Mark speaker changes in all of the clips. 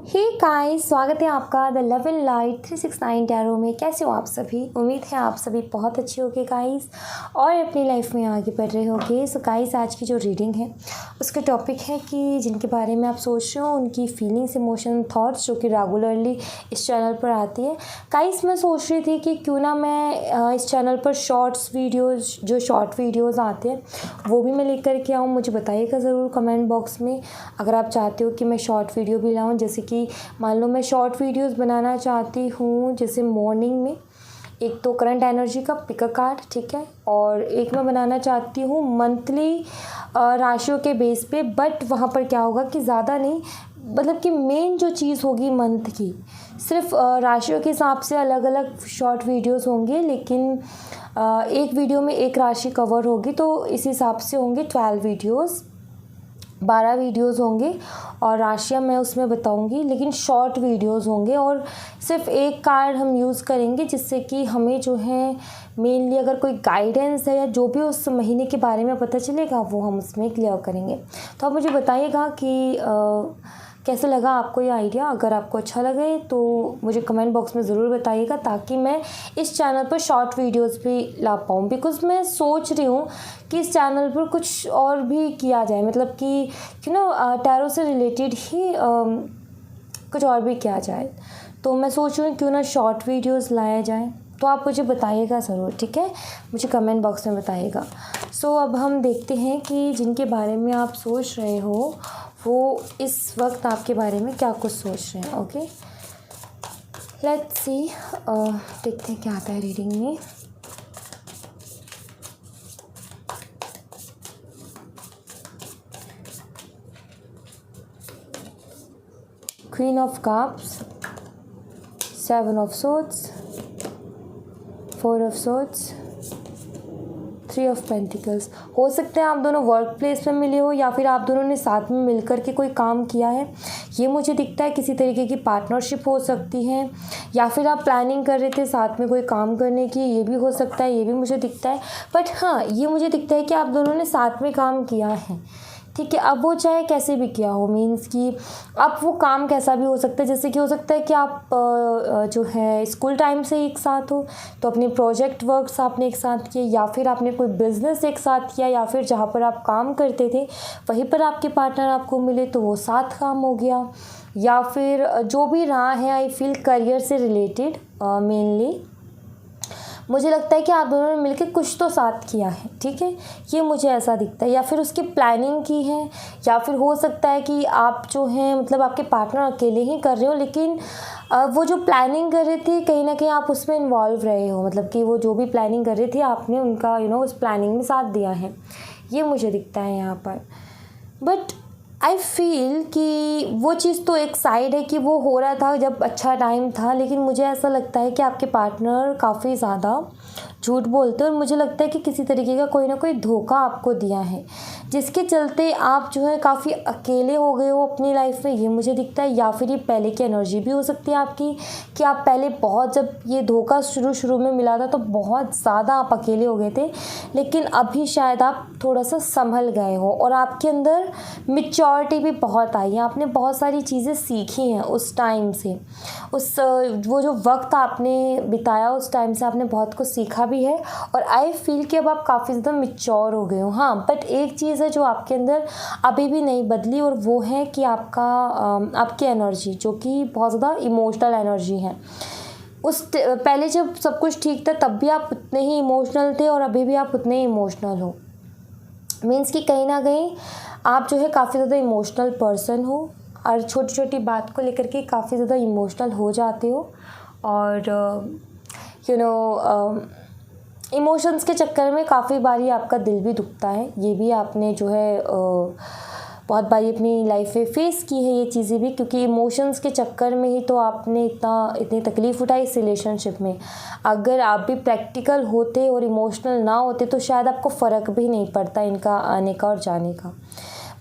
Speaker 1: Hey guys, स्वागत है आपका the love and light 369 tarot में। कैसे हो आप सभी? उम्मीद है आप सभी बहुत अच्छे होगे गाइस और अपनी लाइफ में आगे बढ़ रहे होगे। सो गाइस, आज की जो रीडिंग है उसका टॉपिक है कि जिनके बारे में आप सोच रहे हो उनकी फीलिंग्स, इमोशन, थॉट्स जो कि रेगुलरली इस चैनल पर आती है। गाइस, मैं सोच रही थी कि क्यों ना मैं इस चैनल पर शॉर्ट्स वीडियोज़, जो शॉर्ट वीडियोज़ आते हैं वो भी मैं लेकर के आऊँ। मुझे बताइएगा ज़रूर कमेंट बॉक्स में अगर आप चाहते हो कि मैं शॉर्ट वीडियो भी लाऊँ। जैसे कि मान लो मैं शॉर्ट वीडियोस बनाना चाहती हूँ, जैसे मॉर्निंग में एक तो करंट एनर्जी का पिक अ कार्ड, ठीक है, और एक मैं बनाना चाहती हूँ मंथली राशियों के बेस पे। बट वहाँ पर क्या होगा कि ज़्यादा नहीं, मतलब कि मेन जो चीज़ होगी मंथ की, सिर्फ राशियों के हिसाब से अलग अलग शॉर्ट वीडियोस होंगे, लेकिन एक वीडियो में एक राशि कवर होगी, तो इस हिसाब से होंगे 12 वीडियोस, 12 वीडियोस होंगे और राशियाँ मैं उसमें बताऊंगी, लेकिन शॉर्ट वीडियोस होंगे और सिर्फ एक कार्ड हम यूज़ करेंगे, जिससे कि हमें जो है मेनली अगर कोई गाइडेंस है या जो भी उस महीने के बारे में पता चलेगा वो हम उसमें क्लियर करेंगे। तो आप मुझे बताइएगा कि कैसे लगा आपको ये आइडिया। अगर आपको अच्छा लगे तो मुझे कमेंट बॉक्स में ज़रूर बताइएगा, ताकि मैं इस चैनल पर शॉर्ट वीडियोस भी ला पाऊँ। बिकॉज़ मैं सोच रही हूँ कि इस चैनल पर कुछ और भी किया जाए, मतलब कि टैरो से रिलेटेड ही कुछ और भी किया जाए। तो मैं सोच रही हूँ क्यों ना शॉर्ट वीडियोस लाया जाए। तो आप मुझे बताइएगा ज़रूर, ठीक है, मुझे कमेंट बॉक्स में बताइएगा। सो अब हम देखते हैं कि जिनके बारे में आप सोच रहे हो वो इस वक्त आपके बारे में क्या कुछ सोच रहे हैं। ओके, लेट्स सी, देखते हैं क्या आता है रीडिंग में। Queen of cups, 7 of swords, 4 of swords, 3 of pentacles. हो सकता है आप दोनों वर्क प्लेस में मिले हो या फिर आप दोनों ने साथ में मिलकर के कोई काम किया है, ये मुझे दिखता है। किसी तरीके की पार्टनरशिप हो सकती है, या फिर आप प्लानिंग कर रहे थे साथ में कोई काम करने की, ये भी हो सकता है, ये भी मुझे दिखता है। बट हाँ, ये मुझे दिखता है कि आप दोनों ने साथ में काम किया है, ठीक है। अब वो चाहे कैसे भी किया हो, मीन्स कि अब वो काम कैसा भी हो सकता है। जैसे कि हो सकता है कि आप जो है स्कूल टाइम से एक साथ हो, तो अपने प्रोजेक्ट वर्क्स आपने एक साथ किए, या फिर आपने कोई बिजनेस एक साथ किया, या फिर जहाँ पर आप काम करते थे वहीं पर आपके पार्टनर आपको मिले तो वो साथ काम हो गया, या फिर जो भी रहा है। आई फील करियर से रिलेटेड मेनली मुझे लगता है कि आप दोनों ने मिलकर कुछ तो साथ किया है, ठीक है, ये मुझे ऐसा दिखता है। या फिर उसकी प्लानिंग की है, या फिर हो सकता है कि आप जो हैं मतलब आपके पार्टनर अकेले ही कर रहे हो, लेकिन वो जो प्लानिंग कर रहे थे कहीं ना कहीं आप उसमें इन्वॉल्व रहे हो, मतलब कि वो जो भी प्लानिंग कर रहे थे आपने उनका उस प्लानिंग में साथ दिया है, ये मुझे दिखता है यहाँ पर। बट आई फील कि वो चीज़ तो एक साइड है कि वो हो रहा था जब अच्छा टाइम था, लेकिन मुझे ऐसा लगता है कि आपके पार्टनर काफ़ी ज़्यादा झूठ बोलते हैं और मुझे लगता है कि किसी तरीके का कोई ना कोई धोखा आपको दिया है, जिसके चलते आप जो है काफ़ी अकेले हो गए हो अपनी लाइफ में, ये मुझे दिखता है। या फिर ये पहले की एनर्जी भी हो सकती है आपकी, कि आप पहले बहुत, जब ये धोखा शुरू में मिला था तो बहुत ज़्यादा आप अकेले हो गए थे, लेकिन अभी शायद आप थोड़ा सा संभल गए हो और आपके अंदर मैच्योरिटी भी बहुत आई है। आपने बहुत सारी चीज़ें सीखी हैं उस टाइम से, वो जो वक्त आपने बिताया उस टाइम से आपने बहुत कुछ सीखा भी है, और आई फील कि अब आप काफ़ी ज़्यादा मैच्योर हो गए हो। हाँ, बट एक चीज़ है जो आपके अंदर अभी भी नहीं बदली, और वो है कि आपकी एनर्जी, जो कि बहुत ज़्यादा इमोशनल एनर्जी है। पहले जब सब कुछ ठीक था तब भी आप उतने ही इमोशनल थे और अभी भी आप उतने ही इमोशनल हो। मीन्स कि कहीं ना कहीं आप जो है काफ़ी ज़्यादा इमोशनल पर्सन हो, और छोटी छोटी बात को लेकर के काफ़ी ज़्यादा इमोशनल हो जाते हो, और इमोशंस के चक्कर में काफ़ी बारी आपका दिल भी दुखता है। ये भी आपने जो है बहुत बारी अपनी लाइफ में फेस की है ये चीज़ें भी, क्योंकि इमोशंस के चक्कर में ही तो आपने इतनी तकलीफ़ उठाई इस रिलेशनशिप में। अगर आप भी प्रैक्टिकल होते और इमोशनल ना होते तो शायद आपको फ़र्क भी नहीं पड़ता इनका आने का और जाने का,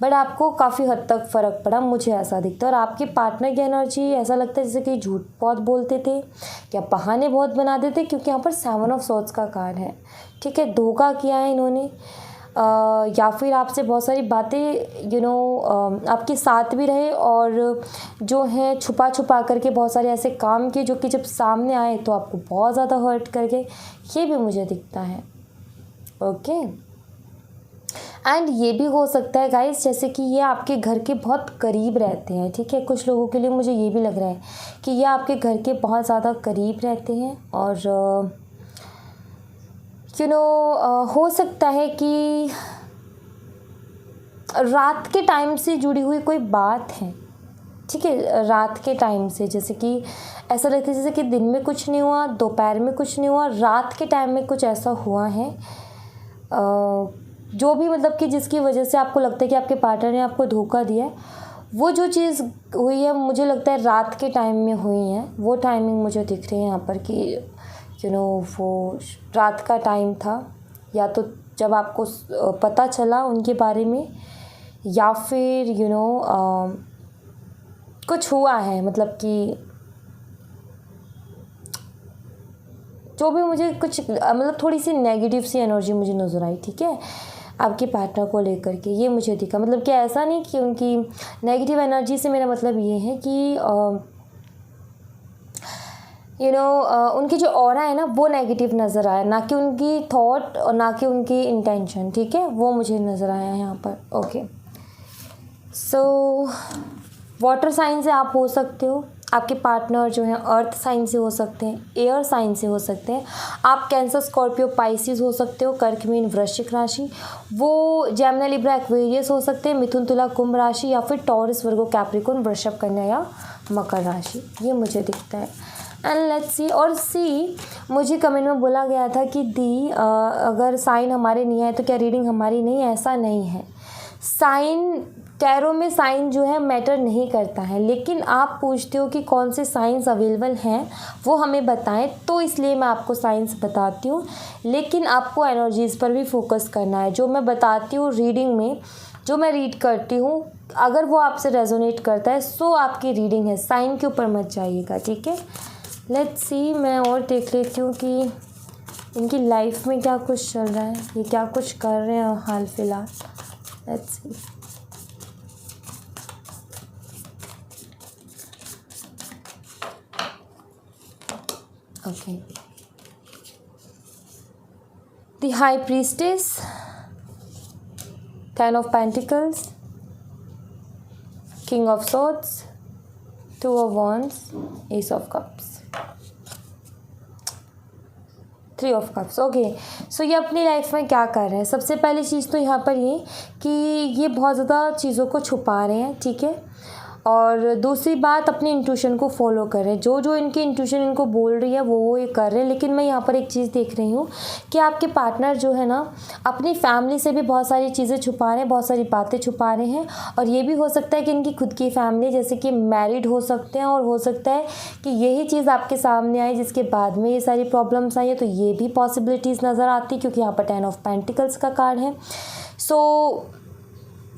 Speaker 1: बट आपको काफ़ी हद तक फ़र्क पड़ा, मुझे ऐसा दिखता है। और आपके पार्टनर की एनर्जी ऐसा लगता है जैसे कि झूठ बहुत बोलते थे या बहाने बहुत बनाते थे, क्योंकि यहाँ पर 7 ऑफ सोर्ड्स का कार्ड है, ठीक है। धोखा किया है इन्होंने, या फिर आपसे बहुत सारी बातें आपके साथ भी रहे, और जो है छुपा छुपा करके बहुत सारे ऐसे काम किए जो कि जब सामने आए तो आपको बहुत ज़्यादा हर्ट कर गए, ये भी मुझे दिखता है। ओके, एंड ये भी हो सकता है गाइस जैसे कि ये आपके घर के बहुत करीब रहते हैं, ठीक है। कुछ लोगों के लिए मुझे ये भी लग रहा है कि ये आपके घर के बहुत ज़्यादा करीब रहते हैं, और हो सकता है कि रात के टाइम से जुड़ी हुई कोई बात है, ठीक है। रात के टाइम से, जैसे कि ऐसा लगता है जैसे कि दिन में कुछ नहीं हुआ, दोपहर में कुछ नहीं हुआ, रात के टाइम में कुछ ऐसा हुआ है, जो भी मतलब कि जिसकी वजह से आपको लगता है कि आपके पार्टनर ने आपको धोखा दिया है। वो जो चीज़ हुई है मुझे लगता है रात के टाइम में हुई है, वो टाइमिंग मुझे दिख रही है यहाँ पर कि वो रात का टाइम था, या तो जब आपको पता चला उनके बारे में, या फिर कुछ हुआ है, मतलब कि जो भी मुझे कुछ मतलब थोड़ी सी नेगेटिव सी एनर्जी मुझे नज़र आई, ठीक है, आपके पार्टनर को लेकर के। ये मुझे दिखा, मतलब कि ऐसा नहीं कि उनकी नेगेटिव एनर्जी से मेरा मतलब ये है कि उनकी जो ऑरा है ना वो नेगेटिव नज़र आया, ना कि उनकी थॉट और ना कि उनकी इंटेंशन, ठीक है, वो मुझे नज़र आया यहाँ पर। ओके, सो वाटर साइन से आप हो सकते हो, आपके पार्टनर जो है अर्थ साइन से हो सकते हैं, एयर साइन से हो सकते हैं, आप कैंसर, स्कॉर्पियो, पाइसिस हो सकते हो, कर्क, मीन, वृश्चिक राशि, वो जेमिनी, लिब्रा, एक्वेरियस हो सकते हैं, मिथुन, तुला, कुंभ राशि, या फिर टॉरस, वर्गो, कैप्रिकॉर्न, वृषभ, कन्या या मकर राशि। ये मुझे दिखता है। एंड लेट्स सी, और सी मुझे कमेंट में बोला गया था कि दी अगर साइन हमारे नहीं आए तो क्या रीडिंग हमारी नहीं है? ऐसा नहीं है। साइन, टैरो में साइन जो है मैटर नहीं करता है, लेकिन आप पूछते हो कि कौन से साइंस अवेलेबल हैं वो हमें बताएं, तो इसलिए मैं आपको साइंस बताती हूँ। लेकिन आपको एनर्जीज़ पर भी फोकस करना है। जो मैं बताती हूँ रीडिंग में, जो मैं रीड करती हूँ, अगर वो आपसे रेजोनेट करता है सो आपकी रीडिंग है, साइन के ऊपर मत जाइएगा, ठीक है। लेट्स सी, मैं और देख लेती हूँ कि इनकी लाइफ में क्या कुछ चल रहा है, ये क्या कुछ कर रहे हैं हाल फिलहाल। Let's see, okay, the high priestess, 10 of Pentacles, King of Swords, 2 of Wands, Ace of Cups, 3 of Cups। Okay, सो ये अपनी लाइफ में क्या कर रहे हैं? सबसे पहली चीज़ तो यहाँ पर ये कि ये बहुत ज़्यादा चीज़ों को छुपा रहे हैं, ठीक है। और दूसरी बात, अपनी इंट्यूशन को फॉलो कर रहे हैं। जो जो इनकी इंट्यूशन इनको बोल रही है वो ये कर रहे हैं। लेकिन मैं यहाँ पर एक चीज़ देख रही हूँ कि आपके पार्टनर जो है ना, अपनी फैमिली से भी बहुत सारी चीज़ें छुपा रहे हैं, बहुत सारी बातें छुपा रहे हैं। और ये भी हो सकता है कि इनकी खुद की फैमिली, जैसे कि मैरिड हो सकते हैं, और हो सकता है कि यही चीज़ आपके सामने आई जिसके बाद में ये सारी प्रॉब्लम्स आई है। तो ये भी पॉसिबिलिटीज़ नज़र आती, क्योंकि यहाँ पर 10 of Pentacles का कार्ड है। सो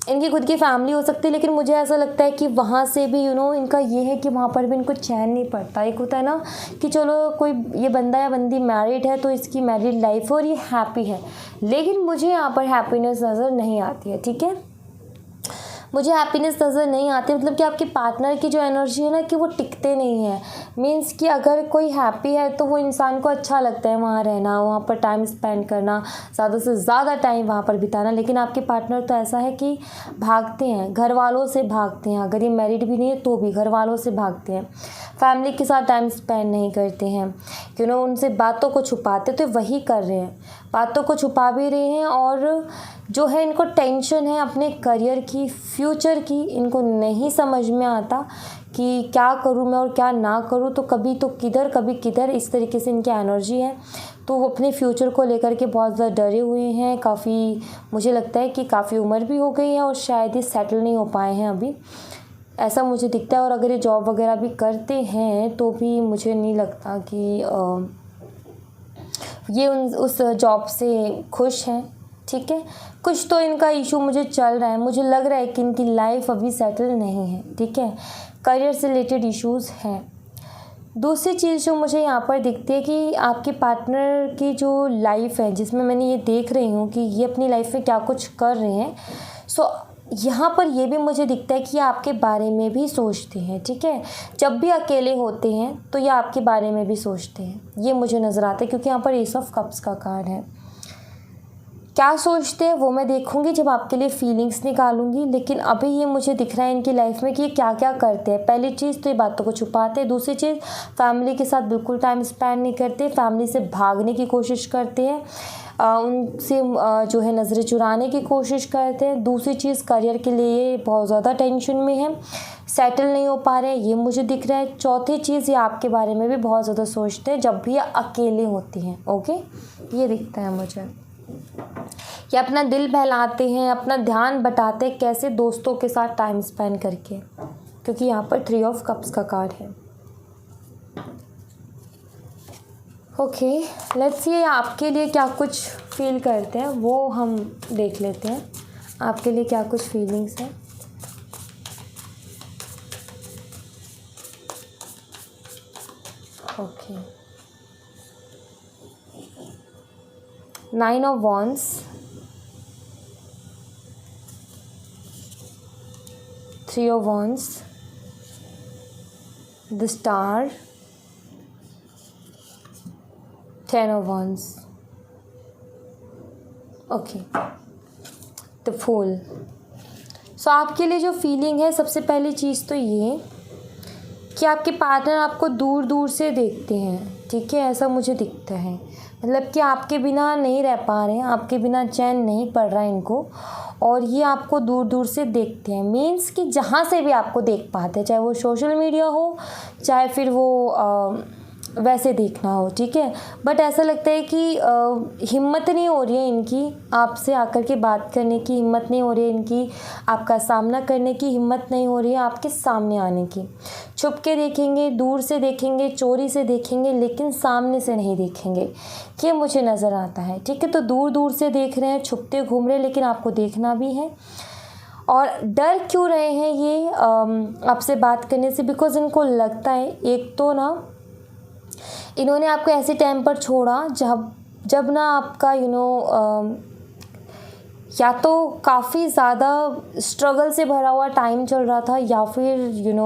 Speaker 1: इनकी खुद की फैमिली हो सकती है, लेकिन मुझे ऐसा लगता है कि वहाँ से भी इनका ये है कि वहाँ पर भी इनको चैन नहीं पड़ता। एक होता है ना कि चलो कोई ये बंदा या बंदी मैरिड है तो इसकी मैरिड लाइफ है और ये हैप्पी है, लेकिन मुझे यहाँ पर हैप्पीनेस नज़र नहीं आती है, ठीक है। मुझे हैप्पीनेस नज़र नहीं आती, मतलब कि आपके पार्टनर की जो एनर्जी है ना कि वो टिकते नहीं है। मीन्स कि अगर कोई हैप्पी है तो वो इंसान को अच्छा लगता है वहाँ रहना, वहाँ पर टाइम स्पेंड करना, ज़्यादा से ज़्यादा टाइम वहाँ पर बिताना। लेकिन आपके पार्टनर तो ऐसा है कि भागते हैं, घर वालों से भागते हैं। अगर ये मैरिड भी नहीं है तो भी घर वालों से भागते हैं, फैमिली के साथ टाइम स्पेंड नहीं करते हैं, उनसे बातों को छुपाते, तो वही कर रहे हैं, बातों को छुपा भी रहे हैं। और जो है इनको टेंशन है अपने करियर की, फ्यूचर की। इनको नहीं समझ में आता कि क्या करूं मैं और क्या ना करूं, तो कभी तो किधर कभी किधर, इस तरीके से इनकी एनर्जी है। तो वो अपने फ्यूचर को लेकर के बहुत ज़्यादा डरे हुए हैं। काफ़ी मुझे लगता है कि काफ़ी उम्र भी हो गई है और शायद ही सेटल नहीं हो पाए हैं अभी, ऐसा मुझे दिखता है। और अगर ये जॉब वगैरह भी करते हैं तो भी मुझे नहीं लगता कि ये उस जॉब से खुश हैं, ठीक है। कुछ तो इनका इशू मुझे चल रहा है, मुझे लग रहा है कि इनकी लाइफ अभी सेटल नहीं है, ठीक है। करियर से रिलेटेड इश्यूज़ हैं। दूसरी चीज़ जो मुझे यहाँ पर दिखती है कि आपके पार्टनर की जो लाइफ है, जिसमें मैंने ये देख रही हूँ कि ये अपनी लाइफ में क्या कुछ कर रहे हैं, सो यहाँ पर ये भी मुझे दिखता है कि ये आपके बारे में भी सोचते हैं, ठीक है। जब भी अकेले होते हैं तो ये आपके बारे में भी सोचते हैं, ये मुझे नज़र आता है, क्योंकि यहाँ पर एस ऑफ कप्स का कार्ड है। क्या सोचते हैं वो मैं देखूंगी जब आपके लिए फीलिंग्स निकालूंगी, लेकिन अभी ये मुझे दिख रहा है इनकी लाइफ में कि ये क्या क्या करते हैं। पहली चीज़ तो ये बातों को छुपाते हैं, दूसरी चीज़ फैमिली के साथ बिल्कुल टाइम स्पेंड नहीं करते, फैमिली से भागने की कोशिश करते हैं, उनसे जो है नज़रें चुराने की कोशिश करते हैं। दूसरी चीज़ करियर के लिए बहुत ज़्यादा टेंशन में है, सेटल नहीं हो पा रहे हैं, ये मुझे दिख रहा है। चौथी चीज़, ये आपके बारे में भी बहुत ज़्यादा सोचते हैं जब भी ये अकेले होती हैं, ओके, ये दिखता है मुझे। ये अपना दिल बहलाते हैं, अपना ध्यान बटाते हैं, कैसे दोस्तों के साथ टाइम स्पेंड करके, क्योंकि यहाँ पर 3 ऑफ कप्स का कार्ड है। ओके, लेट्स सी आपके लिए क्या कुछ फील करते हैं वो हम देख लेते हैं, आपके लिए क्या कुछ फीलिंग्स हैं। Okay, 9 of wands, 3 of wands, the star, 10 of wands. Okay, the fool. So आपके लिए जो फीलिंग है, सबसे पहली चीज़ तो ये कि आपके पार्टनर आपको दूर दूर से देखते हैं, ठीक है, ऐसा मुझे दिखता है। मतलब कि आपके बिना नहीं रह पा रहे हैं, आपके बिना चैन नहीं पड़ रहा है इनको, और ये आपको दूर दूर से देखते हैं। मीन्स कि जहाँ से भी आपको देख पाते हैं, चाहे वो सोशल मीडिया हो, चाहे फिर वो वैसे देखना हो, ठीक है। बट ऐसा लगता है कि हिम्मत नहीं हो रही है इनकी आपसे आकर के बात करने की, हिम्मत नहीं हो रही है इनकी आपका सामना करने की, हिम्मत नहीं हो रही है आपके सामने आने की। छुप के देखेंगे, दूर से देखेंगे, चोरी से देखेंगे, लेकिन सामने से नहीं देखेंगे, ये मुझे नज़र आता है, ठीक है। तो दूर दूर से देख रहे हैं, छुपते घूम रहे हैं, लेकिन आपको देखना भी है। और डर क्यों रहे हैं ये आपसे बात करने से? बिकॉज इनको लगता है, एक तो ना इन्होंने आपको ऐसे टाइम पर छोड़ा जब ना आपका या तो काफ़ी ज़्यादा स्ट्रगल से भरा हुआ टाइम चल रहा था, या फिर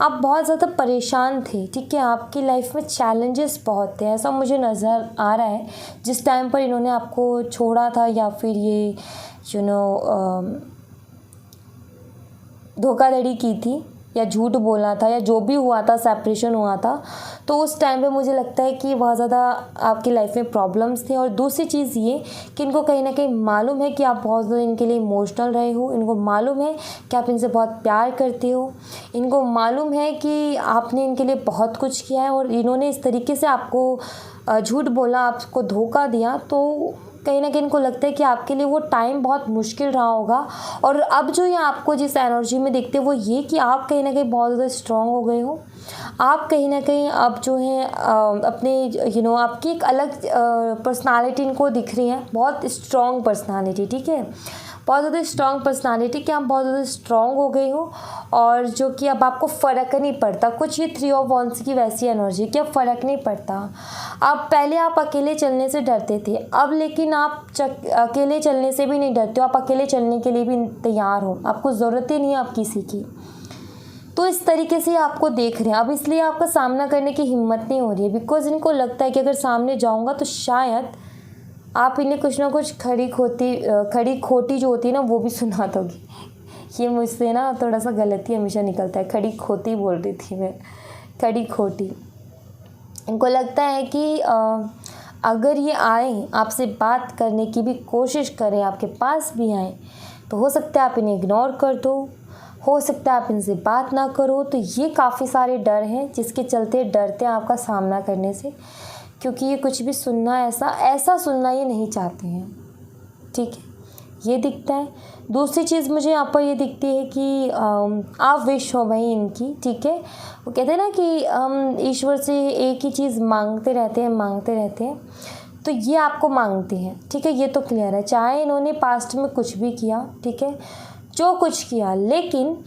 Speaker 1: आप बहुत ज़्यादा परेशान थे, ठीक है। आपकी लाइफ में चैलेंजेस बहुत थे, ऐसा मुझे नज़र आ रहा है जिस टाइम पर इन्होंने आपको छोड़ा था, या फिर ये धोखाधड़ी की थी, या झूठ बोलना था, या जो भी हुआ था, सेपरेशन हुआ था, तो उस टाइम पे मुझे लगता है कि बहुत ज़्यादा आपकी लाइफ में प्रॉब्लम्स थे। और दूसरी चीज़ ये कि इनको कहीं ना कहीं मालूम है कि आप बहुत ज़्यादा इनके लिए इमोशनल रहे हो, इनको मालूम है कि आप इनसे बहुत प्यार करते हो, इनको मालूम है कि आपने इनके लिए बहुत कुछ किया है, और इन्होंने इस तरीके से आपको झूठ बोला, आपको धोखा दिया, तो कहीं ना कहीं इनको लगता है कि आपके लिए वो टाइम बहुत मुश्किल रहा होगा। और अब जो ये आपको जिस एनर्जी में देखते हैं वो ये कि आप कहीं ना कहीं बहुत ज़्यादा स्ट्रांग हो गए हो, आप कहीं ना कहीं अब जो है अपने आपकी एक अलग पर्सनालिटी इनको दिख रही है, बहुत स्ट्रांग पर्सनालिटी, ठीक है, बहुत ज़्यादा स्ट्रांग पर्सनालिटी, कि आप बहुत ज़्यादा स्ट्रांग हो गई हो, और जो कि अब आपको फ़र्क नहीं पड़ता। कुछ ये 3 ऑफ वॉन्ड्स की वैसी एनर्जी कि अब फ़र्क नहीं पड़ता। अब पहले आप अकेले चलने से डरते थे, अब लेकिन आप अकेले चलने से भी नहीं डरते हो, आप अकेले चलने के लिए भी तैयार हो, आपको ज़रूरत ही नहीं है आप किसी की। तो इस तरीके से आपको देख रहे हैं अब, इसलिए आपका सामना करने की हिम्मत नहीं हो रही है, बिकॉज इनको लगता है कि अगर सामने जाऊँगा तो शायद आप इन्हें कुछ ना कुछ खड़ी खोटी जो होती है ना, वो भी सुना दोगी। ये मुझसे ना थोड़ा सा गलती हमेशा निकलता है, खड़ी खोटी बोल रही थी मैं, खड़ी खोटी। इनको लगता है कि अगर ये आए, आपसे बात करने की भी कोशिश करें, आपके पास भी आए, तो हो सकता है आप इन्हें इग्नोर कर दो, हो सकता है आप इनसे बात ना करो। तो ये काफ़ी सारे डर हैं जिसके चलते डरते हैं आपका सामना करने से, क्योंकि ये कुछ भी सुनना ऐसा सुनना ये नहीं चाहते हैं, ठीक है, ये दिखता है। दूसरी चीज़ मुझे यहाँ पर ये दिखती है कि आप विश हो भाई इनकी, ठीक है। वो कहते हैं ना कि हम ईश्वर से एक ही चीज़ मांगते रहते हैं, तो ये आपको मांगते हैं, ठीक है, ये तो क्लियर है। चाहे इन्होंने पास्ट में कुछ भी किया, ठीक है, जो कुछ किया, लेकिन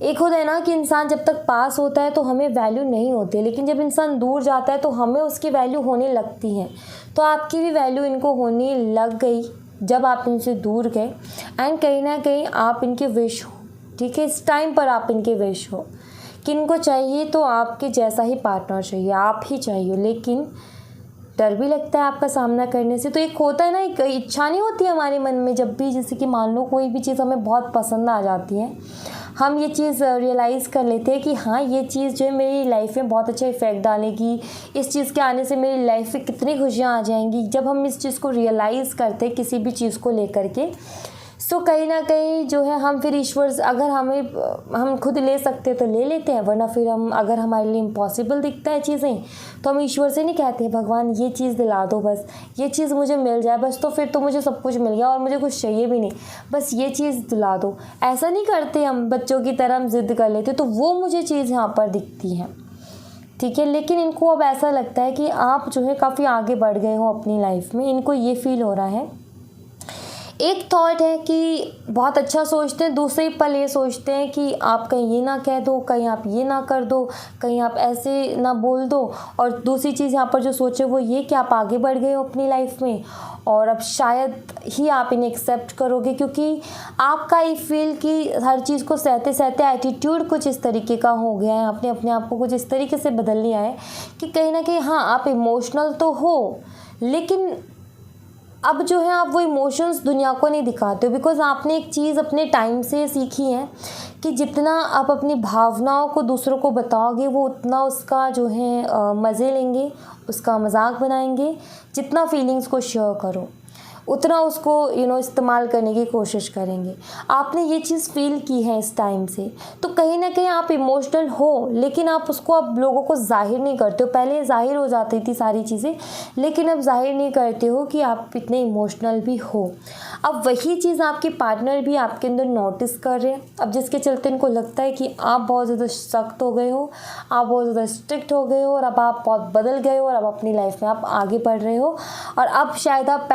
Speaker 1: एक होता है ना कि इंसान जब तक पास होता है तो हमें वैल्यू नहीं होती, लेकिन जब इंसान दूर जाता है तो हमें उसकी वैल्यू होने लगती है। तो आपकी भी वैल्यू इनको होने लग गई जब आप इनसे दूर गए, एंड कहीं ना कहीं आप इनके विश हो, ठीक है। इस टाइम पर आप इनके विश हो कि इनको चाहिए तो आपके जैसा ही पार्टनर चाहिए, आप ही चाहिए, लेकिन डर भी लगता है आपका सामना करने से। तो एक होता है ना, एक इच्छा नहीं होती हमारे मन में, जब भी जैसे कि मान लो कोई भी चीज़ हमें बहुत पसंद आ जाती है, हम ये चीज़ रियलाइज़ कर लेते हैं कि हाँ ये चीज़ जो है मेरी लाइफ में बहुत अच्छा इफ़ेक्ट डालेगी, इस चीज़ के आने से मेरी लाइफ में कितनी खुशियाँ आ जाएंगी। जब हम इस चीज़ को रियलाइज़ करते हैं किसी भी चीज़ को लेकर के, सो कहीं ना कहीं जो है हम फिर ईश्वर, अगर हम खुद ले सकते तो ले लेते हैं, वरना फिर हम, अगर हमारे लिए इम्पॉसिबल दिखता है चीज़ें, तो हम ईश्वर से नहीं कहते भगवान ये चीज़ दिला दो, बस ये चीज़ मुझे मिल जाए बस, तो फिर तो मुझे सब कुछ मिल गया और मुझे कुछ चाहिए भी नहीं, बस ये चीज़ दिला दो। ऐसा नहीं करते हम, बच्चों की तरह हम जिद कर लेते, तो वो मुझे चीज़ यहाँ पर दिखती है, ठीक है। लेकिन इनको अब ऐसा लगता है कि आप जो है काफ़ी आगे बढ़ गए हो अपनी लाइफ में, इनको ये फील हो रहा है। एक थॉट है कि बहुत अच्छा सोचते हैं, दूसरे पल ये सोचते हैं कि आप कहीं ये ना कह दो, कहीं आप ये ना कर दो, कहीं आप ऐसे ना बोल दो, और दूसरी चीज़ यहाँ पर जो सोचे वो ये कि आप आगे बढ़ गए हो अपनी लाइफ में, और अब शायद ही आप इन्हें एक्सेप्ट करोगे, क्योंकि आपका ये फील कि हर चीज़ को सहते सहते एटीट्यूड कुछ इस तरीके का हो गया है, आपने अपने आप को कुछ इस तरीके से बदल लिया है कि कहीं ना कहीं हाँ आप इमोशनल तो हो, लेकिन अब जो है आप वो इमोशंस दुनिया को नहीं दिखाते हो, बिकॉज आपने एक चीज़ अपने टाइम से सीखी है कि जितना आप अपनी भावनाओं को दूसरों को बताओगे वो उतना उसका जो है मज़े लेंगे, उसका मजाक बनाएंगे। जितना फीलिंग्स को शेयर करो उतना उसको इस्तेमाल करने की कोशिश करेंगे। आपने ये चीज़ फील की है इस टाइम से, तो कहीं ना कहीं आप इमोशनल हो, लेकिन आप उसको अब लोगों को जाहिर नहीं करते हो। पहले जाहिर हो जाती थी सारी चीज़ें, लेकिन अब जाहिर नहीं करते हो कि आप इतने इमोशनल भी हो। अब वही चीज़ आपके पार्टनर भी आपके अंदर नोटिस कर रहे हैं, अब जिसके चलते इनको लगता है कि आप बहुत ज़्यादा सख्त हो गए हो, आप बहुत ज़्यादा स्ट्रिक्ट हो गए हो, और अब आप बहुत बदल गए हो, और अब अपनी लाइफ में आप आगे बढ़ रहे हो, और अब शायद आप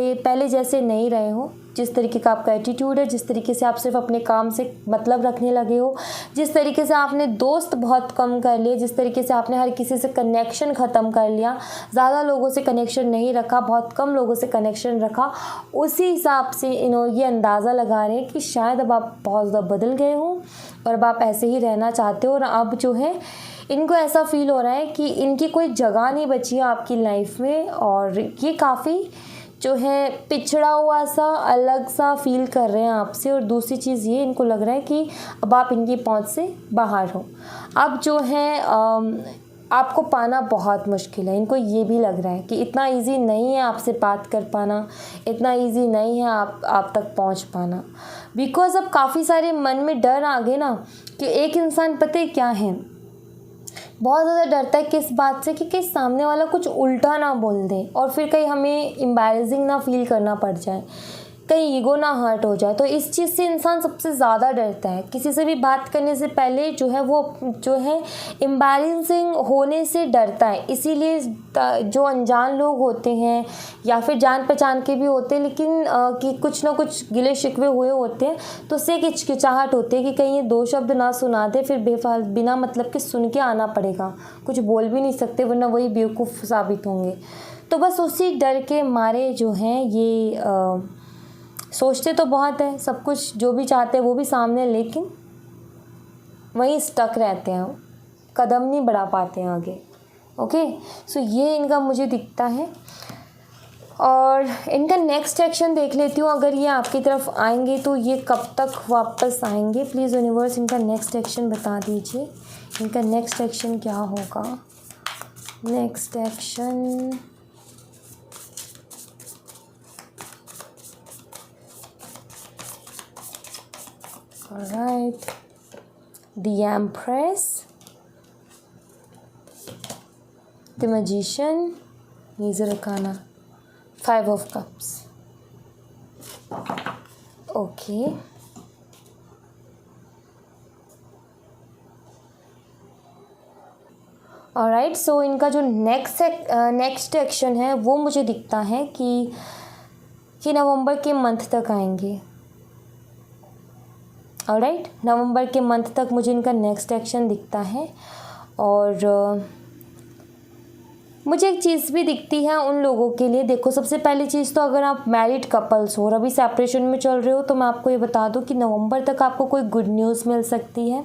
Speaker 1: पहले जैसे नहीं रहे हो। जिस तरीके का आपका एटीट्यूड है, जिस तरीके से आप सिर्फ अपने काम से मतलब रखने लगे हो, जिस तरीके से आपने दोस्त बहुत कम कर लिए, जिस तरीके से आपने हर किसी से कनेक्शन ख़त्म कर लिया, ज़्यादा लोगों से कनेक्शन नहीं रखा, बहुत कम लोगों से कनेक्शन रखा, उसी हिसाब से ये अंदाज़ा लगा रहे हैं कि शायद अब आप बहुत ज़्यादा बदल गए हो और अब आप ऐसे ही रहना चाहते हो। और अब जो है इनको ऐसा फील हो रहा है कि इनकी कोई जगह नहीं बची है आपकी लाइफ में, और ये काफ़ी जो है पिछड़ा हुआ सा, अलग सा फील कर रहे हैं आपसे। और दूसरी चीज़ ये, इनको लग रहा है कि अब आप इनकी पहुंच से बाहर हो। अब जो है आपको पाना बहुत मुश्किल है, इनको ये भी लग रहा है कि इतना इजी नहीं है आपसे बात कर पाना, इतना इजी नहीं है आप तक पहुंच पाना, बिकॉज अब काफ़ी सारे मन में डर आ गए ना कि एक इंसान पता है क्या है, बहुत ज़्यादा डरता है किस बात से कि कहीं सामने वाला कुछ उल्टा ना बोल दे और फिर कहीं हमें एम्बैरेसिंग ना फील करना पड़ जाए, कहीं ईगो ना हर्ट हो जाए। तो इस चीज़ से इंसान सबसे ज़्यादा डरता है। किसी से भी बात करने से पहले जो है वो जो है एम्बैरेसिंग होने से डरता है। इसीलिए जो अनजान लोग होते हैं या फिर जान पहचान के भी होते हैं, लेकिन कि कुछ ना कुछ गिले शिकवे हुए होते हैं, तो उससे एक हिचकिचाहट होती है कि कहीं ये दो शब्द ना सुना दे, फिर बिना मतलब के सुन के आना पड़ेगा, कुछ बोल भी नहीं सकते वरना वही बेवकूफ़ साबित होंगे। तो बस उसी डर के मारे जो हैं ये सोचते तो बहुत है, सब कुछ जो भी चाहते हैं वो भी सामने, लेकिन वहीं स्टक रहते हैं, कदम नहीं बढ़ा पाते हैं आगे। ओके, सो ये इनका मुझे दिखता है। और इनका नेक्स्ट एक्शन देख लेती हूँ, अगर ये आपकी तरफ आएंगे तो ये कब तक वापस आएंगे। प्लीज़ यूनिवर्स इनका नेक्स्ट एक्शन बता दीजिए, इनका नेक्स्ट एक्शन क्या होगा। Next action, alright, the Empress, the Magician, Major Arcana, 5 of Cups. Okay, alright, so इनका जो नेक्स्ट एक्शन है वो मुझे दिखता है कि नवंबर के मंथ तक आएंगे। ऑलराइट, नवंबर के मंथ तक मुझे इनका नेक्स्ट एक्शन दिखता है। और मुझे एक चीज़ भी दिखती है उन लोगों के लिए। देखो, सबसे पहली चीज़ तो अगर आप मैरिड कपल्स हो और अभी सेपरेशन में चल रहे हो, तो मैं आपको ये बता दूं कि नवंबर तक आपको कोई गुड न्यूज़ मिल सकती है।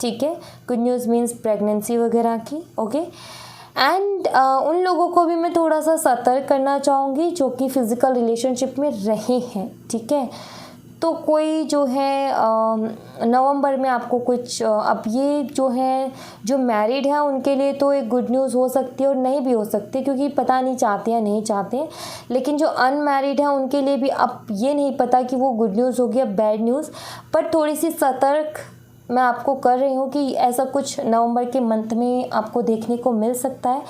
Speaker 1: ठीक है, गुड न्यूज़ मीन्स प्रेगनेंसी वगैरह की। ओके, एंड उन लोगों को भी मैं थोड़ा सा सतर्क करना चाहूँगी जो कि फ़िज़िकल रिलेशनशिप में रहे हैं। ठीक है, तो कोई जो है नवंबर में आपको कुछ अब ये जो है जो मैरिड है उनके लिए तो एक गुड न्यूज़ हो सकती है और नहीं भी हो सकती, क्योंकि पता नहीं चाहते या नहीं चाहते। लेकिन जो अनमैरिड है उनके लिए भी अब ये नहीं पता कि वो गुड न्यूज़ होगी या बैड न्यूज़, पर थोड़ी सी सतर्क मैं आपको कर रही हूँ कि ऐसा कुछ नवंबर के मंथ में आपको देखने को मिल सकता है।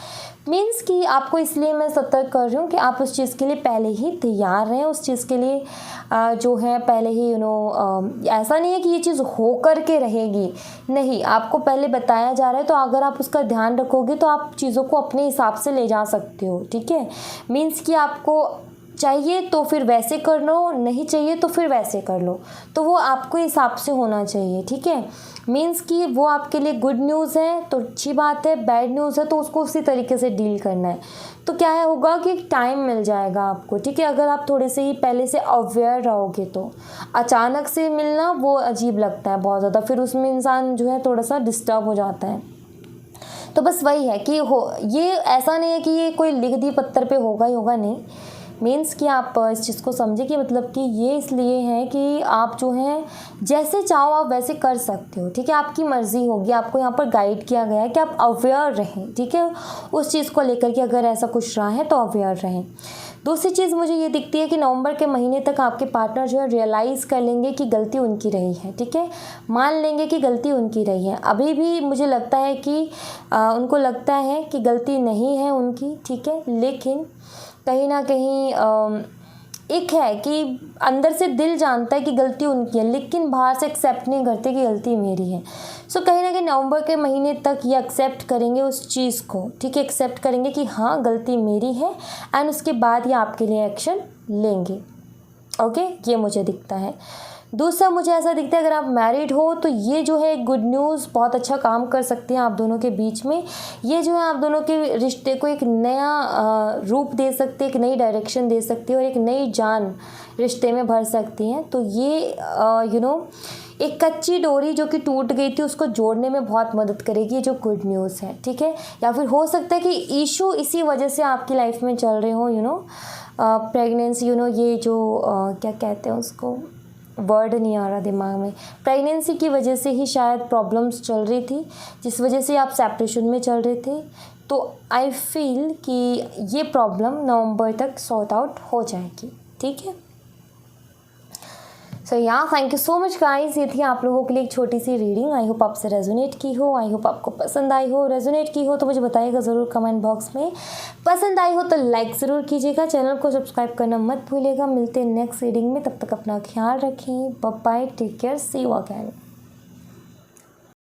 Speaker 1: मीन्स कि आपको इसलिए मैं सतर्क कर रही हूँ कि आप उस चीज़ के लिए पहले ही तैयार रहें, उस चीज़ के लिए जो है पहले ही ऐसा नहीं है कि ये चीज़ हो कर के रहेगी, नहीं, आपको पहले बताया जा रहा है, तो अगर आप उसका ध्यान रखोगे तो आप चीज़ों को अपने हिसाब से ले जा सकते हो। ठीक है, मीन्स कि आपको चाहिए तो फिर वैसे कर लो, नहीं चाहिए तो फिर वैसे कर लो, तो वो आपको हिसाब से होना चाहिए। ठीक है, मीन्स कि वो आपके लिए गुड न्यूज़ है तो अच्छी बात है, बैड न्यूज़ है तो उसको उसी तरीके से डील करना है। तो क्या है होगा कि टाइम मिल जाएगा आपको। ठीक है, अगर आप थोड़े से ही पहले से अवेयर रहोगे तो अचानक से मिलना वो अजीब लगता है बहुत ज़्यादा, फिर उसमें इंसान जो है थोड़ा सा डिस्टर्ब हो जाता है। तो बस वही है कि ये ऐसा नहीं है कि ये कोई लिख दी पत्थर पे होगा ही होगा, नहीं। मीन्स कि आप इस चीज़ को समझे कि मतलब कि ये इसलिए है कि आप जो है जैसे चाहो आप वैसे कर सकते हो। ठीक है, आपकी मर्ज़ी होगी, आपको यहाँ पर गाइड किया गया है कि आप अवेयर रहें। ठीक है, उस चीज़ को लेकर के अगर ऐसा कुछ रहा है तो अवेयर रहें। दूसरी चीज़ मुझे ये दिखती है कि नवंबर के महीने तक आपके पार्टनर जो है रियलाइज़ कर लेंगे कि गलती उनकी रही है। ठीक है, मान लेंगे कि गलती उनकी रही है। अभी भी मुझे लगता है कि उनको लगता है कि गलती नहीं है उनकी। ठीक है, लेकिन कहीं ना कहीं एक है कि अंदर से दिल जानता है कि गलती उनकी है, लेकिन बाहर से एक्सेप्ट नहीं करते कि गलती मेरी है। सो कहीं ना कहीं नवंबर के महीने तक ये एक्सेप्ट करेंगे उस चीज़ को। ठीक है, एक्सेप्ट करेंगे कि हाँ गलती मेरी है, एंड उसके बाद ये आपके लिए एक्शन लेंगे। ओके, ये मुझे दिखता है। दूसरा मुझे ऐसा दिखता है अगर आप मैरिड हो तो ये जो है गुड न्यूज़ बहुत अच्छा काम कर सकती हैं आप दोनों के बीच में। ये जो है आप दोनों के रिश्ते को एक नया रूप दे सकती है, एक नई डायरेक्शन दे सकती है और एक नई जान रिश्ते में भर सकती हैं। तो ये एक कच्ची डोरी जो कि टूट गई थी उसको जोड़ने में बहुत मदद करेगी, जो गुड न्यूज़ है। ठीक है, या फिर हो सकता है कि इशू इसी वजह से आपकी लाइफ में चल रहे हो, प्रेगनेंसी, ये जो क्या कहते हैं उसको, वर्ड नहीं आ रहा दिमाग में, प्रेगनेंसी की वजह से ही शायद प्रॉब्लम्स चल रही थी, जिस वजह से आप सेपरेशन में चल रहे थे। तो आई फील कि ये प्रॉब्लम नवंबर तक सॉर्ट आउट हो जाएगी। ठीक है, so thank you so much guys. ये थी आप लोगों के लिए एक छोटी सी रीडिंग। आई होप आपसे रेजोनेट की हो, आई होप आपको पसंद आई हो। रेजोनेट की हो तो मुझे बताइएगा ज़रूर कमेंट बॉक्स में। पसंद आई हो तो लाइक ज़रूर कीजिएगा, चैनल को सब्सक्राइब करना मत भूलिएगा। मिलते हैं नेक्स्ट रीडिंग में, तब तक अपना ख्याल रखें। Bye bye, take care, see you again.